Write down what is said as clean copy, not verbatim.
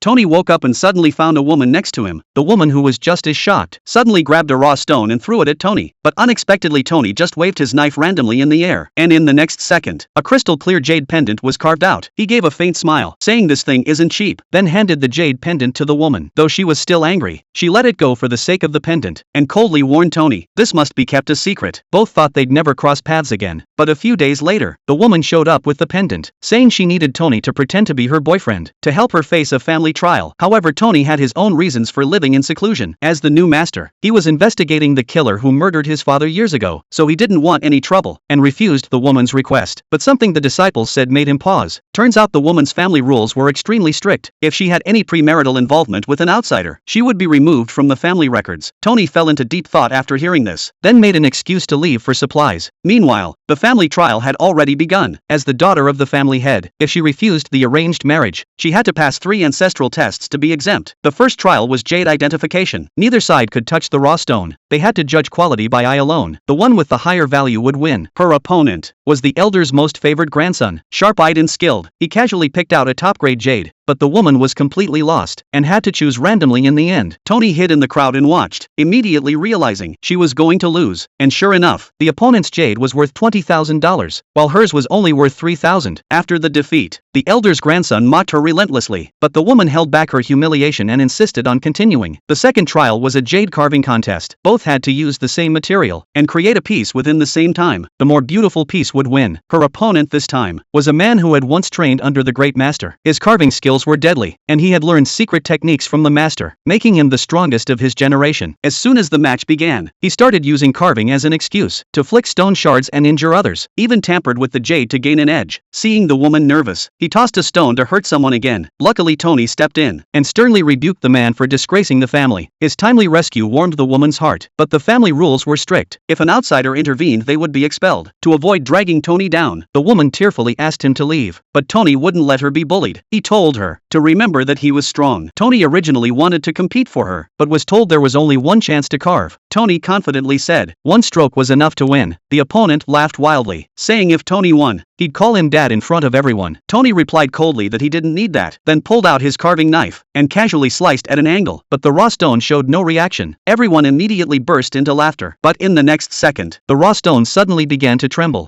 Tony woke up and suddenly found a woman next to him. The woman, who was just as shocked, suddenly grabbed a raw stone and threw it at Tony. But unexpectedly, Tony just waved his knife randomly in the air, and in the next second, a crystal clear jade pendant was carved out. He gave a faint smile, saying this thing isn't cheap, then handed the jade pendant to the woman. Though she was still angry, she let it go for the sake of the pendant, and coldly warned Tony, this must be kept a secret. Both thought they'd never cross paths again. But a few days later, the woman showed up with the pendant, saying she needed Tony to pretend to be her boyfriend, to help her face a family trial. However, Tony had his own reasons for living in seclusion. As the new master, he was investigating the killer who murdered his father years ago, so he didn't want any trouble, and refused the woman's request. But something the disciples said made him pause. Turns out the woman's family rules were extremely strict. If she had any premarital involvement with an outsider, she would be removed from the family records. Tony fell into deep thought after hearing this, then made an excuse to leave for supplies. Meanwhile, the family trial had already begun. As the daughter of the family head, if she refused the arranged marriage, she had to pass 3 ancestral tests to be exempt. The first trial was jade identification. Neither side could touch the raw stone. They had to judge quality by eye alone. The one with the higher value would win. Her opponent was the elder's most favored grandson. Sharp-eyed and skilled, he casually picked out a top-grade jade. But the woman was completely lost, and had to choose randomly in the end. Tony hid in the crowd and watched, immediately realizing she was going to lose. And sure enough, the opponent's jade was worth $20,000, while hers was only worth $3,000. After the defeat, the elder's grandson mocked her relentlessly, but the woman held back her humiliation and insisted on continuing. The second trial was a jade carving contest. Both had to use the same material, and create a piece within the same time. The more beautiful piece would win. Her opponent this time was a man who had once trained under the great master. His carving skills were deadly, and he had learned secret techniques from the master, making him the strongest of his generation. As soon as the match began, he started using carving as an excuse to flick stone shards and injure others, even tampered with the jade to gain an edge. Seeing the woman nervous, he tossed a stone to hurt someone again. Luckily, Tony stepped in and sternly rebuked the man for disgracing the family. His timely rescue warmed the woman's heart, but the family rules were strict. If an outsider intervened, they would be expelled. To avoid dragging Tony down, the woman tearfully asked him to leave, but Tony wouldn't let her be bullied. He told her to remember that he was strong. Tony originally wanted to compete for her, but was told there was only one chance to carve. Tony confidently said one stroke was enough to win. The opponent laughed wildly, saying if Tony won, he'd call him dad in front of everyone. Tony replied coldly that he didn't need that, then pulled out his carving knife and casually sliced at an angle. But the raw stone showed no reaction. Everyone immediately burst into laughter. But in the next second, the raw stone suddenly began to tremble.